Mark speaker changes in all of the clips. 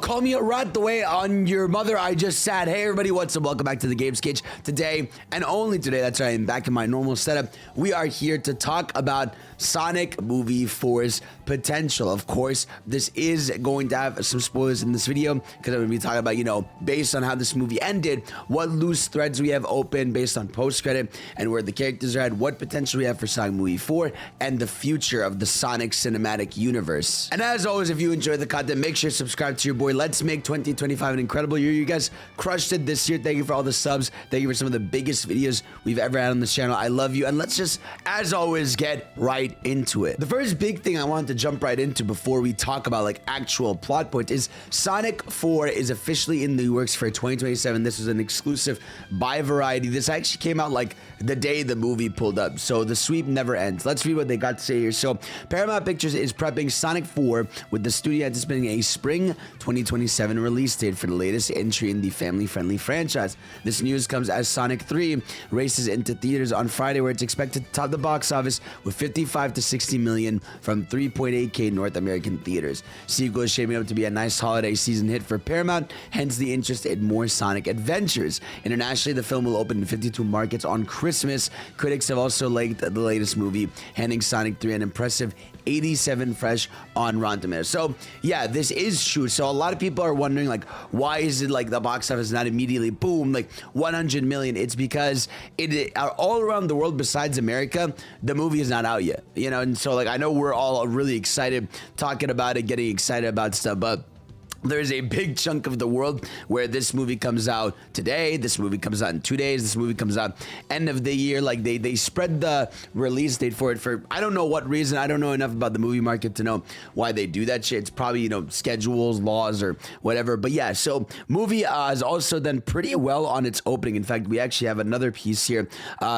Speaker 1: call me a rat the way on your mother I just sat. Hey everybody, what's up? Welcome back to the Games Cage. Today, and only today, that's right, I'm back in my normal setup. We are here to talk about Sonic Movie 4's potential. Of course, this is going to have some spoilers in this video because I'm going to be talking about, based on how this movie ended, what loose threads we have open based on post-credit and where the characters are at, what potential we have for Sonic Movie 4, and the future of the Sonic cinematic universe. And as always, if you enjoy the content, make sure to subscribe to your boy. Let's make 2025 an incredible year. You guys crushed it this year. Thank you for all the subs. Thank you for some of the biggest videos we've ever had on this channel. I love you. And let's just, as always, get right into it. The first big thing I wanted to jump right into before we talk about actual plot points is Sonic 4 is officially in the works for 2027. This was an exclusive by Variety. This actually came out the day the movie pulled up, so the sweep never ends. Let's read what they got to say here. So Paramount Pictures is prepping Sonic 4 with the studio anticipating a spring 2027 release date for the latest entry in the family-friendly franchise. This news comes as Sonic 3 races into theaters on Friday, where it's expected to top the box office with 55 to 60 million from 3.8K North American theaters. Sequel is shaping up to be a nice holiday season hit for Paramount, hence the interest in more Sonic adventures. Internationally, the film will open in 52 markets on Christmas. Critics have also liked the latest movie, handing Sonic 3 an impressive 87 fresh on Rotten Tomatoes. So yeah, this is true. So a lot of people are wondering why is it the box office not immediately boom 100 million? It's because all around the world besides America, the movie is not out yet, and so I know we're all really excited talking about it, getting excited about stuff, but there's a big chunk of the world where this movie comes out today, this movie comes out in 2 days, this movie comes out end of the year. They spread the release date for it for I don't know what reason. I don't know enough about the movie market to know why they do that shit. It's probably schedules, laws, or whatever. But yeah, so movie has also done pretty well on its opening. In fact, we actually have another piece here.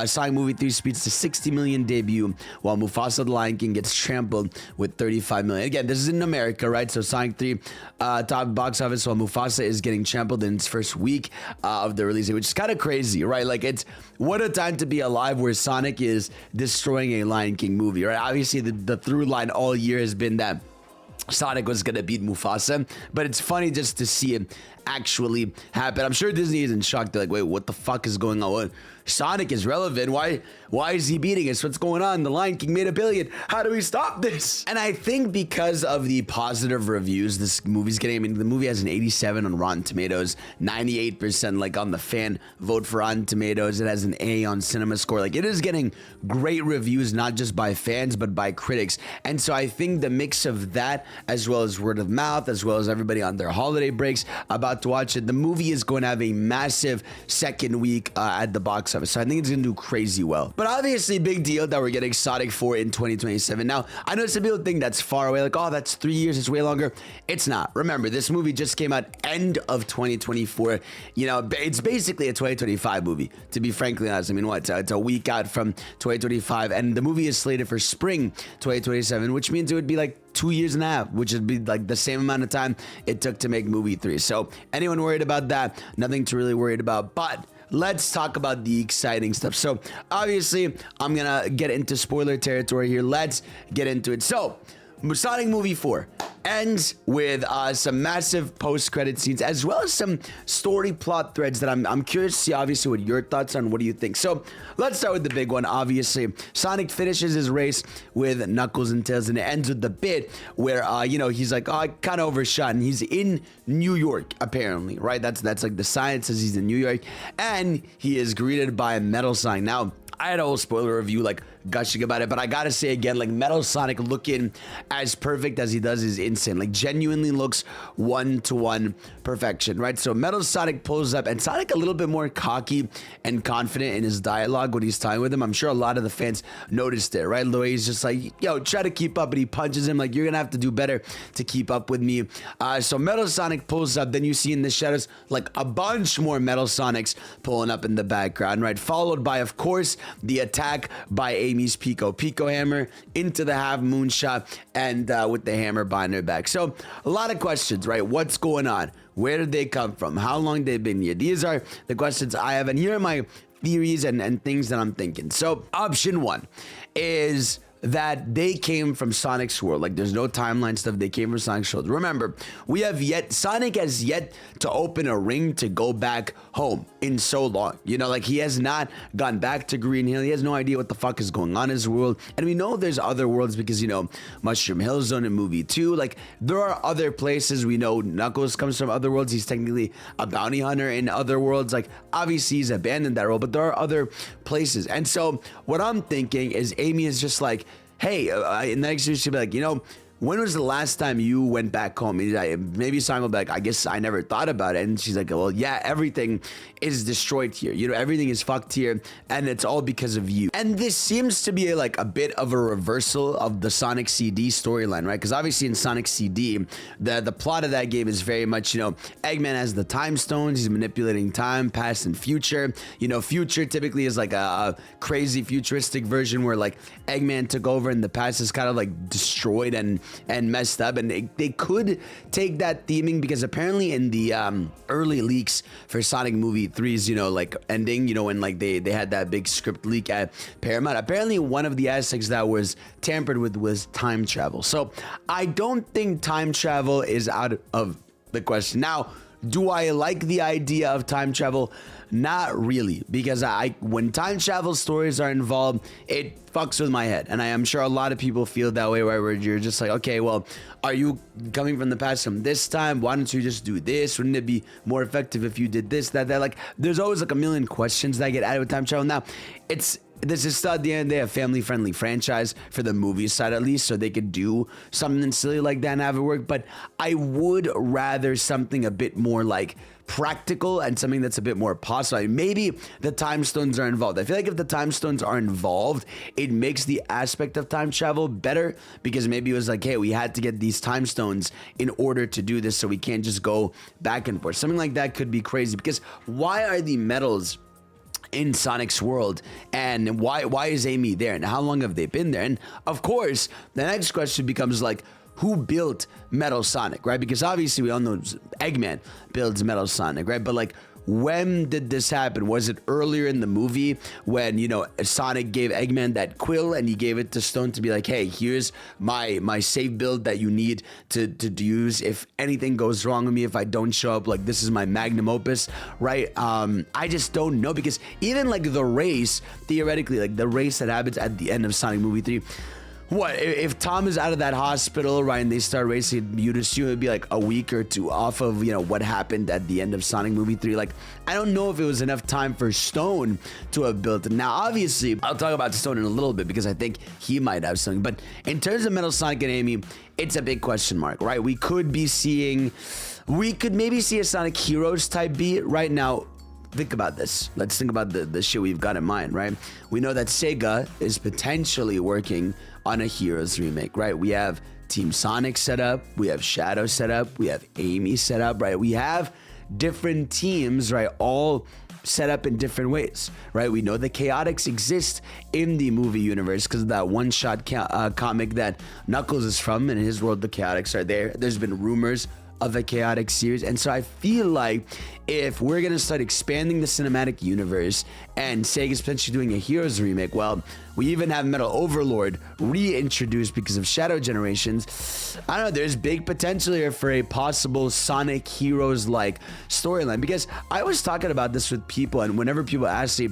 Speaker 1: Sonic Movie 3 speeds to 60 million debut, while Mufasa the Lion King gets trampled with 35 million. Again, this is in America, right? So Sonic 3 top box office, while Mufasa is getting trampled in its first week of the release, which is kind of crazy, right? It's what a time to be alive where Sonic is destroying a Lion King movie, right? Obviously, the through line all year has been that Sonic was gonna beat Mufasa, but it's funny just to see it actually happen. I'm sure Disney is in shock. They're like, wait, what the fuck is going on? What? Sonic is relevant. Why is he beating us? What's going on? The Lion King made $1 billion. How do we stop this? And I think because of the positive reviews this movie's getting, the movie has an 87 on Rotten Tomatoes, 98% on the fan vote for Rotten Tomatoes. It has an A on Cinema Score. It is getting great reviews, not just by fans, but by critics. And so I think the mix of that, as well as word of mouth, as well as everybody on their holiday breaks about to watch it, the movie is going to have a massive second week at the box office. So I think it's going to do crazy well. But obviously, big deal that we're getting Sonic 4 in 2027. Now, I know some people think that's far away. Oh, that's 3 years. It's way longer. It's not. Remember, this movie just came out end of 2024. It's basically a 2025 movie, to be frankly honest. It's a week out from 2025. And the movie is slated for spring 2027, which means it would be 2 years and a half, which would be the same amount of time it took to make movie 3. So anyone worried about that? Nothing to really worry about. But let's talk about the exciting stuff. So obviously, I'm gonna get into spoiler territory here. Let's get into it. So Sonic Movie 4 ends with some massive post-credit scenes, as well as some story plot threads that I'm curious to see, obviously, what your thoughts on. What do you think? So let's start with the big one. Obviously, Sonic finishes his race with Knuckles and Tails, and it ends with the bit where he's like, oh, I kind of overshot, and he's in New York, apparently, right? That's the sign that says he's in New York, and he is greeted by a metal sign. Now, I had a whole spoiler review gushing about it, but I gotta say again, Metal Sonic looking as perfect as he does is insane. Genuinely looks one-to-one perfection, right? So Metal Sonic pulls up, and Sonic a little bit more cocky and confident in his dialogue when he's talking with him. I'm sure a lot of the fans noticed it, right? The way he's just yo, try to keep up, and he punches him you're gonna have to do better to keep up with me. So Metal Sonic pulls up, then you see in the shadows a bunch more Metal Sonics pulling up in the background, right? Followed by, of course, the attack by Amy's Pico Hammer into the half moon shot, and with the hammer behind her back. So a lot of questions, right? What's going on? Where did they come from? How long they've been here? These are the questions I have, and here are my theories and things that I'm thinking. So option one is that they came from Sonic's world. Like, there's no timeline stuff. They came from Sonic's world. Remember, Sonic has yet to open a ring to go back home in so long. You know, like, he has not gone back to Green Hill. He has no idea what the fuck is going on in his world. And we know there's other worlds because, you know, Mushroom Hill Zone in movie 2. Like, there are other places. We know Knuckles comes from other worlds. He's technically a bounty hunter in other worlds. Like, obviously, he's abandoned that role, but there are other places. And so what I'm thinking is Amy is just like, hey, in the next year she'll be like, you know, when was the last time you went back home? Maybe Simon will be like, I guess I never thought about it. And she's like, well, yeah, everything is destroyed here. You know, everything is fucked here, and it's all because of you. And this seems to be like a bit of a reversal of the Sonic CD storyline, right? Because obviously in Sonic CD, the plot of that game is very much, you know, Eggman has the time stones. He's manipulating time, past and future. You know, future typically is like a crazy futuristic version where like Eggman took over and the past is kind of like destroyed and messed up. And they could take that theming because apparently in the early leaks for Sonic movie 3's, you know, like ending, you know, when like they had that big script leak at Paramount, apparently one of the aspects that was tampered with was time travel. So I don't think time travel is out of the question. Now, do I like the idea of time travel? Not really, because when time travel stories are involved, it fucks with my head. And I am sure a lot of people feel that way, where you're just like, okay, well, are you coming from the past from this time? Why don't you just do this? Wouldn't it be more effective if you did this, that? Like, there's always like a million questions that get added with time travel. Now, this is still at the end of the day a family-friendly franchise for the movie side at least, so they could do something silly like that and have it work. But I would rather something a bit more like practical and something that's a bit more possible. Maybe the time stones are involved. I feel like if the time stones are involved, it makes the aspect of time travel better, because maybe it was like, hey, we had to get these time stones in order to do this, so we can't just go back and forth. Something like that could be crazy, because why are the medals in Sonic's world, and why is Amy there, and how long have they been there? And of course, the next question becomes like, who built Metal Sonic, right? Because obviously we all know Eggman builds Metal Sonic, right? But like, when did this happen? Was it earlier in the movie when, you know, Sonic gave Eggman that quill and he gave it to Stone to be like, hey, here's my safe build that you need to use if anything goes wrong with me, if I don't show up, like, this is my magnum opus, right? I just don't know, because even like the race, theoretically, like the race that happens at the end of Sonic movie 3, what if Tom is out of that hospital, right, and they start racing, you'd assume it'd be like a week or two off of, you know, what happened at the end of Sonic movie 3. Like, I don't know if it was enough time for Stone to have built it. Now, obviously, I'll talk about Stone in a little bit because I think he might have something, but in terms of Metal Sonic and Amy, it's a big question mark, right? We could maybe see a Sonic Heroes type beat right now. Think about this. Let's think about the shit we've got in mind, right? We know that Sega is potentially working on a Heroes remake, right? We have Team Sonic set up, we have Shadow set up, we have Amy set up, right? We have different teams, right? All set up in different ways, right? We know the Chaotix exist in the movie universe because of that one-shot comic that Knuckles is from. In his world, the Chaotix are there. There's been rumors of a Chaotix series, and so I feel like if we're gonna start expanding the cinematic universe and Sega's potentially doing a Heroes remake, well, we even have Metal Overlord reintroduced because of Shadow Generations. I don't know, there's big potential here for a possible Sonic Heroes like storyline, because I was talking about this with people, and whenever people ask me,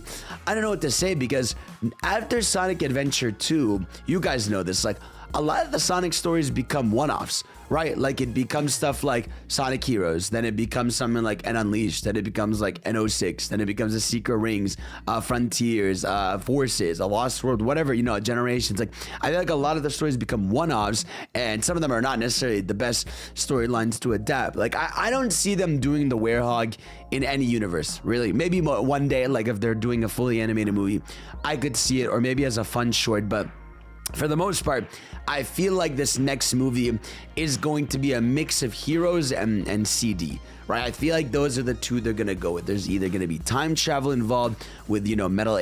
Speaker 1: I don't know what to say, because after Sonic Adventure 2, you guys know this, like, a lot of the Sonic stories become one-offs, right? Like, it becomes stuff like Sonic Heroes, then it becomes something like N Unleashed, then it becomes like N06, then it becomes the Secret Rings, Frontiers, Forces, A Lost World, whatever, you know, Generations. Like, I feel like a lot of the stories become one-offs, and some of them are not necessarily the best storylines to adapt. Like, I don't see them doing the Werehog in any universe, really. Maybe one day, like, if they're doing a fully animated movie, I could see it, or maybe as a fun short, but for the most part, I feel like this next movie is going to be a mix of Heroes and CD, right? I feel like those are the two they're gonna go with. There's either gonna be time travel involved with, you know, Metal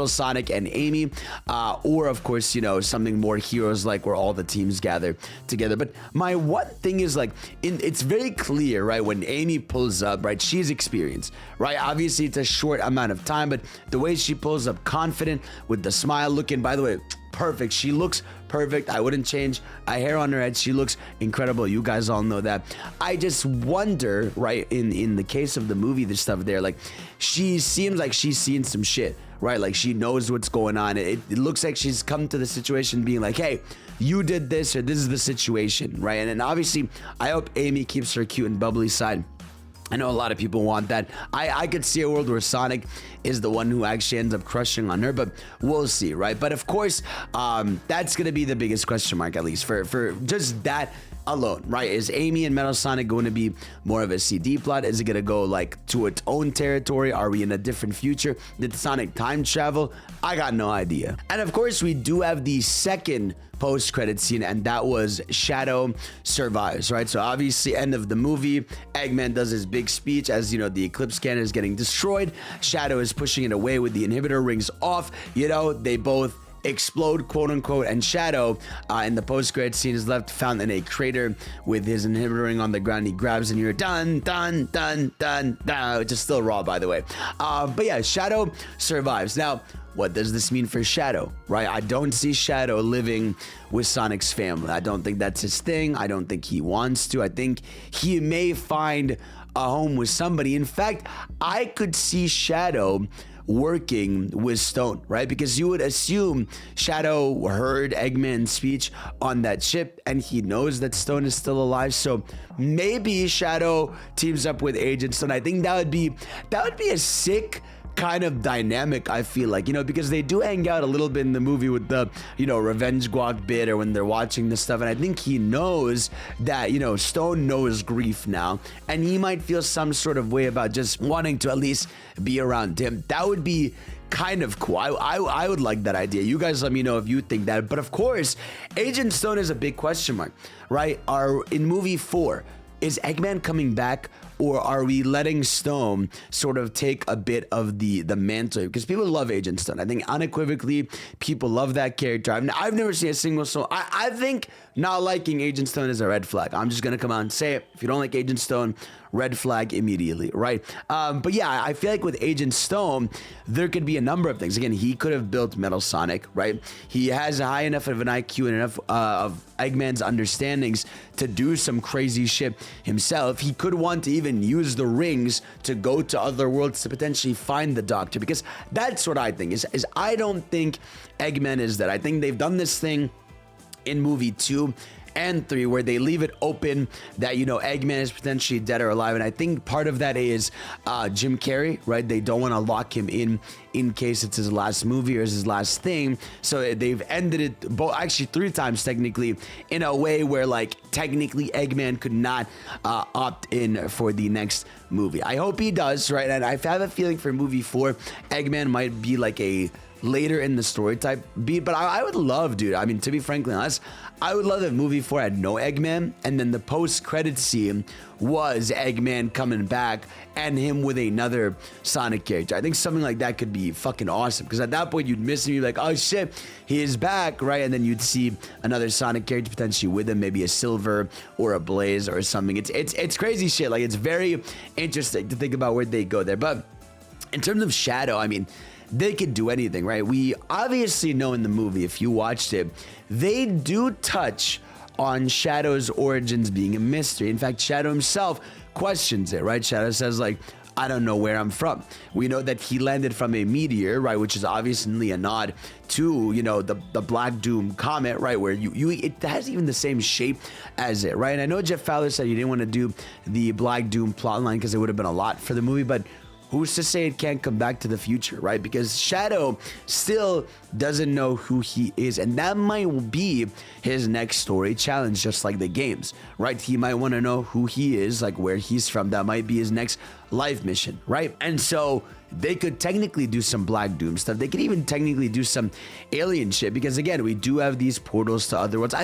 Speaker 1: Sonic and Amy, or of course, you know, something more Heroes like where all the teams gather together. But my one thing is, like, it's very clear, right, when Amy pulls up, right, she's experienced, right? Obviously, it's a short amount of time, but the way she pulls up confident with the smile, looking, by the way, perfect. She looks perfect. I wouldn't change a hair on her head. She looks incredible. You guys all know that. I just wonder, right, in the case of the movie, the stuff there, like, she seems like she's seen some shit, right? Like, she knows what's going on. It looks like she's come to the situation being like, hey, you did this, or this is the situation, right? And then obviously, I hope Amy keeps her cute and bubbly side. I know a lot of people want that. I could see a world where Sonic is the one who actually ends up crushing on her, but we'll see, right? But of course, that's going to be the biggest question mark, at least for just that alone, right? Is Amy and Metal Sonic going to be more of a CD plot? Is it going to go like to its own territory? Are we in a different future? Did Sonic time travel? I got no idea. And of course, we do have the second post-credit scene, and that was Shadow survives, right? So obviously, end of the movie, Eggman does his big speech as, you know, the Eclipse cannon is getting destroyed. Shadow is pushing it away with the inhibitor rings off. You know, they both explode, quote unquote, and Shadow in the post-credit scene is left found in a crater with his inhibitor ring on the ground. He grabs and you're dun dun dun dun dun, which is still raw, by the way. But yeah, Shadow survives. Now, what does this mean for Shadow, right? I don't see Shadow living with Sonic's family. I don't think that's his thing. I don't think he wants to. I think he may find a home with somebody. In fact, I could see Shadow working with Stone, right? Because you would assume Shadow heard Eggman's speech on that ship and he knows that Stone is still alive. So maybe Shadow teams up with Agent Stone. I think that would be a sick kind of dynamic, I feel like, you know, because they do hang out a little bit in the movie with the, you know, revenge guac bit, or when they're watching this stuff. And I think he knows that, you know, Stone knows grief now, and he might feel some sort of way about just wanting to at least be around him. That would be kind of cool. I would like that idea. You guys let me know if you think that. But of course, Agent Stone is a big question mark, right? In movie 4, is Eggman coming back, or are we letting Stone sort of take a bit of the mantle? Because people love Agent Stone. I think unequivocally, people love that character. I've never seen a single Stone. I think not liking Agent Stone is a red flag. I'm just going to come out and say it. If you don't like Agent Stone, red flag immediately, right? But yeah, I feel like with Agent Stone, there could be a number of things. Again, he could have built Metal Sonic, right? He has a high enough of an IQ and enough of Eggman's understandings to do some crazy shit himself. He could want to even use the rings to go to other worlds to potentially find the Doctor, because that's what I think is I don't think Eggman is dead. I think they've done this thing in movie 2 and 3 where they leave it open that, you know, Eggman is potentially dead or alive. And I think part of that is Jim Carrey, right? They don't want to lock him in case it's his last movie or his last thing. So they've ended it actually 3 times technically, in a way where, like, technically Eggman could not opt in for the next movie. I hope he does, right? And I have a feeling for movie 4, Eggman might be like a later in the story type beat, but I would love, dude, I mean, to be frankly honest, I would love if movie 4 had no Eggman, and then the post-credit scene was Eggman coming back and him with another Sonic character. I think something like that could be fucking awesome, because at that point you'd miss him, you'd be like, oh shit, he is back, right? And then you'd see another Sonic character potentially with him, maybe a Silver or a Blaze or something. It's crazy shit. Like, it's very interesting to think about where they go there. But in terms of Shadow, I mean, they could do anything, right? We obviously know in the movie, if you watched it, they do touch on Shadow's origins being a mystery. In fact, Shadow himself questions it, right? Shadow says, like, I don't know where I'm from. We know that he landed from a meteor, right? Which is obviously a nod to, you know, the Black Doom comet, right? Where it has even the same shape as it, right? And I know Jeff Fowler said he didn't want to do the Black Doom plotline because it would have been a lot for the movie, but who's to say it can't come back to the future, right? Because Shadow still doesn't know who he is, and that might be his next story challenge, just like the games, right? He might want to know who he is, like where he's from. That might be his next life mission, right? And so they could technically do some Black Doom stuff. They could even technically do some alien shit, because again, we do have these portals to other worlds.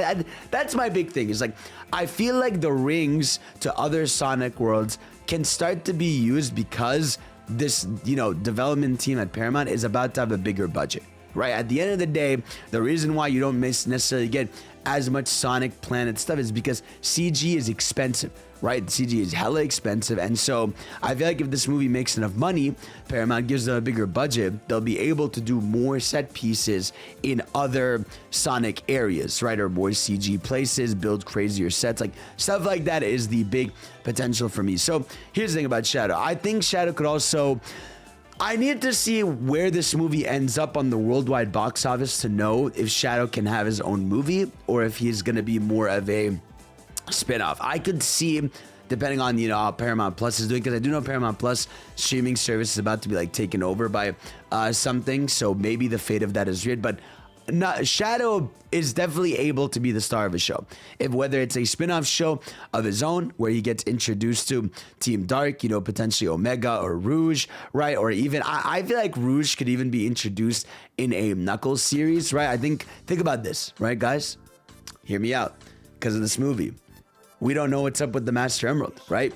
Speaker 1: That's my big thing, is like, I feel like the rings to other Sonic worlds can start to be used because this, you know, development team at Paramount is about to have a bigger budget, right? At the end of the day, the reason why you don't necessarily get as much Sonic Planet stuff is because CG is expensive, right? CG is hella expensive. And so I feel like if this movie makes enough money, Paramount gives them a bigger budget, they'll be able to do more set pieces in other Sonic areas, right? Or more CG places, build crazier sets, like stuff like that is the big potential for me. So here's the thing about Shadow. I think Shadow could also... I need to see where this movie ends up on the worldwide box office to know if Shadow can have his own movie or if he's going to be more of a spin-off. I could see, depending on, how Paramount Plus is doing, because I do know Paramount Plus streaming service is about to be like taken over by something, so maybe the fate of that is weird, but Shadow is definitely able to be the star of a show. If whether it's a spin-off show of his own where he gets introduced to Team Dark, potentially Omega or Rouge, right? Or even I feel like Rouge could even be introduced in a Knuckles series, right? Think about this, right, guys? Hear me out. Because of this movie, we don't know what's up with the Master Emerald, right?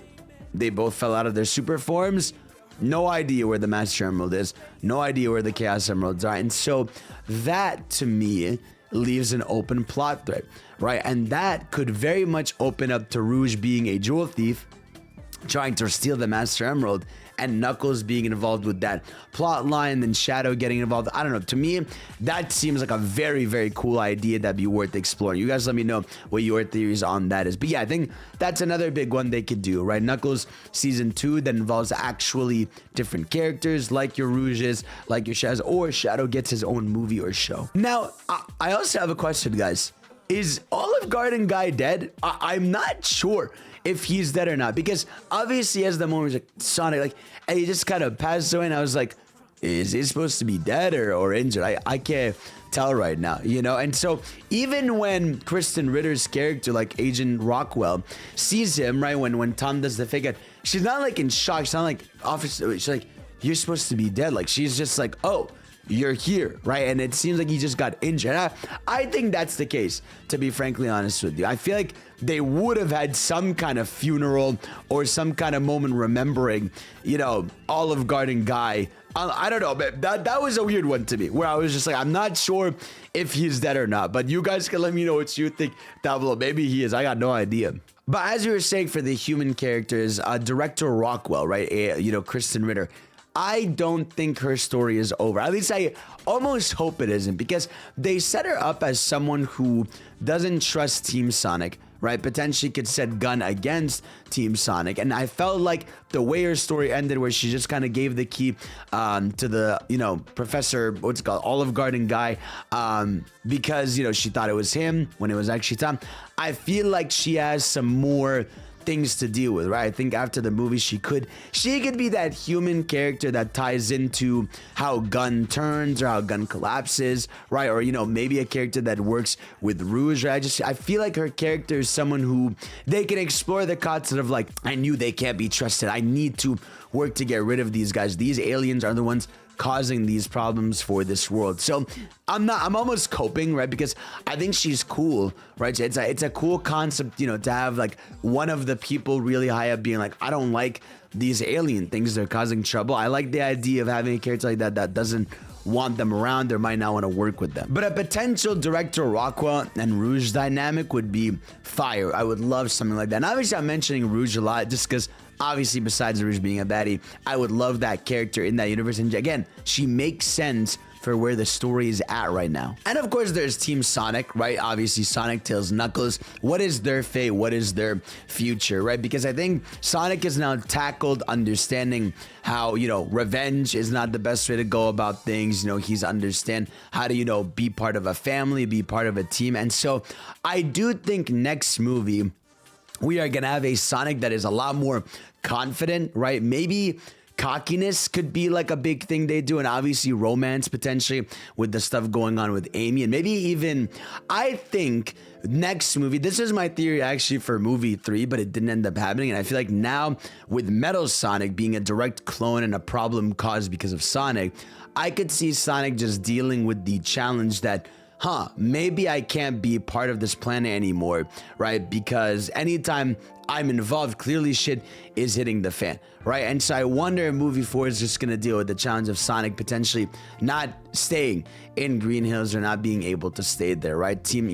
Speaker 1: They both fell out of their super forms. No idea where the Master Emerald is. No idea where the Chaos Emeralds are. And so that, to me, leaves an open plot thread, right? And that could very much open up to Rouge being a jewel thief, trying to steal the Master Emerald, and Knuckles being involved with that plot line, then Shadow getting involved. I don't know. To me, that seems like a very, very cool idea that'd be worth exploring. You guys let me know what your theories on that is. But yeah, I think that's another big one they could do, right? Knuckles Season 2 that involves actually different characters like your Rouges, like your Shadows, or Shadow gets his own movie or show. Now, I also have a question, guys. Is Olive Garden guy dead? I'm not sure if he's dead or not, because obviously as the moment like Sonic, and he just kind of passed away, and I was like, is he supposed to be dead or injured? I can't tell right now, And so even when Kristen Ritter's character, like Agent Rockwell, sees him, right, when Tom does the fake out, she's not like in shock. She's not like, officer, she's like, you're supposed to be dead. Like, she's just like, oh, you're here, right? And it seems like he just got injured. I think that's the case, to be frankly honest with you. I feel like they would have had some kind of funeral or some kind of moment remembering, Olive Garden guy. I don't know, but that was a weird one to me, where I was just like, I'm not sure if he's dead or not, but you guys can let me know what you think down below. Maybe he is. I got no idea. But as you were saying, for the human characters, director Rockwell, right? Kristen Ritter. I don't think her story is over. At least I almost hope it isn't, because they set her up as someone who doesn't trust Team Sonic, right? Potentially could set gun against Team Sonic. And I felt like the way her story ended, where she just kind of gave the key to the, Professor, Olive Garden guy, because, she thought it was him when it was actually Tom. I feel like she has some more things to deal with, right? I think after the movie, she could be that human character that ties into how Gun turns or how Gun collapses, right? Or maybe a character that works with Rouge, right? I feel like her character is someone who they can explore the concept of like, I knew they can't be trusted. I need to work to get rid of these guys. These aliens are the ones causing these problems for this world. So I'm almost coping, right? Because I think she's cool, right? It's a cool concept, to have like one of the people really high up being like, I don't like these alien things, they're causing trouble. I like the idea of having a character like that doesn't want them around or might not want to work with them. But a potential director Rockwell and Rouge dynamic would be fire. I would love something like that. And obviously I'm mentioning Rouge a lot just because obviously besides Rouge being a baddie, I would love that character in that universe. And again, she makes sense for where the story is at right now. And of course there's Team Sonic, right? Obviously Sonic, Tails, Knuckles. What is their fate? What is their future, right? Because I think Sonic has now tackled understanding how, revenge is not the best way to go about things. He's understand how to, be part of a family, be part of a team. And so I do think next movie, we are going to have a Sonic that is a lot more confident, right? Maybe cockiness could be like a big thing they do, and obviously romance potentially with the stuff going on with Amy, and maybe even I think next movie, this is my theory actually for movie 3, but it didn't end up happening, and I feel like now with Metal Sonic being a direct clone and a problem caused because of Sonic, I could see Sonic just dealing with the challenge that maybe I can't be part of this planet anymore, right? Because anytime I'm involved, clearly shit is hitting the fan, right? And so I wonder if movie 4 is just gonna deal with the challenge of Sonic potentially not staying in Green Hills or not being able to stay there, right? Team,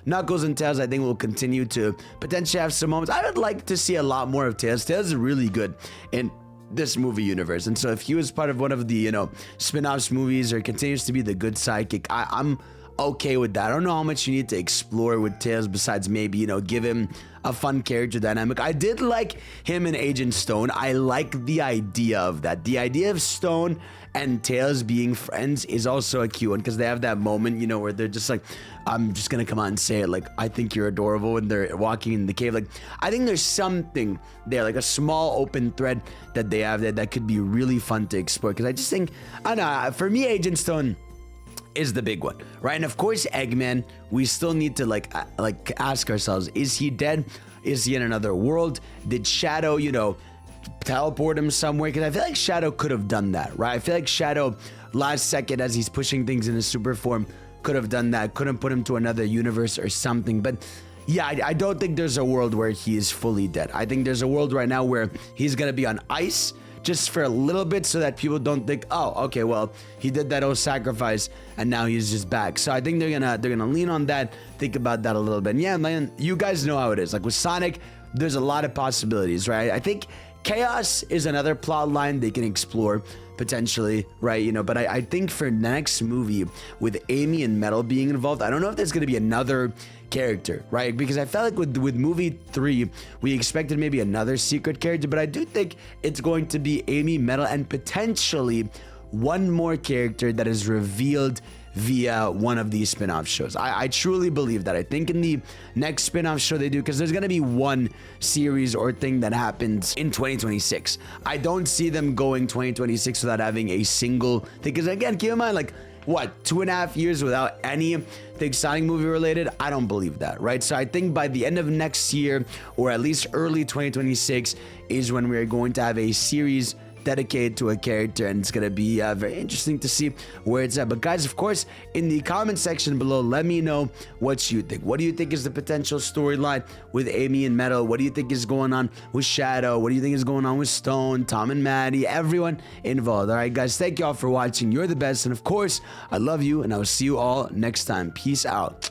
Speaker 1: Knuckles and Tails, I think will continue to potentially have some moments. I would like to see a lot more of Tails. Tails is really good in this movie universe, and so if he was part of one of the spin-offs movies or continues to be the good sidekick, I'm okay with that. I don't know how much you need to explore with Tails besides maybe, give him a fun character dynamic. I did like him in Agent Stone. I like the idea of that. The idea of Stone and Tails being friends is also a cute one because they have that moment, where they're just like, I'm just gonna come out and say it, like, I think you're adorable when they're walking in the cave. Like, I think there's something there, like a small open thread that they have that could be really fun to explore. Because I just think, I don't know, for me, Agent Stone is the big one, right? And of course, Eggman, we still need to like ask ourselves, is he dead? Is he in another world? Did Shadow, teleport him somewhere? Because I feel like Shadow could have done that, right? I feel like Shadow, last second as he's pushing things in his super form, could have done that, couldn't put him to another universe or something. But yeah, I don't think there's a world where he is fully dead. I think there's a world right now where he's gonna be on ice just for a little bit so that people don't think, oh, okay, well, he did that old sacrifice and now he's just back. So I think they're gonna lean on that, think about that a little bit. And yeah, man, you guys know how it is. Like with Sonic, there's a lot of possibilities, right? I think Chaos is another plot line they can explore potentially, right? But I think for next movie with Amy and Metal being involved, I don't know if there's gonna be another character, right? Because I felt like with movie 3 we expected maybe another secret character, but I do think it's going to be Amy, Metal, and potentially one more character that is revealed via one of these spin-off shows. I truly believe that. I think in the next spin-off show they do, because there's gonna be one series or thing that happens in 2026. I don't see them going 2026 without having a single thing, because again, keep in mind, like, what, 2.5 years without anything Sonic movie related? I don't believe that, right? So I think by the end of next year, or at least early 2026, is when we are going to have a series dedicated to a character, and it's gonna be very interesting to see where it's at. But guys, of course, in the comment section below, let me know what you think. What do you think is the potential storyline with Amy and Metal? What do you think is going on with Shadow? What do you think is going on with Stone, Tom and Maddie, everyone involved? All right, guys, thank you all for watching. You're the best, and of course, I love you, and I will see you all next time. Peace out.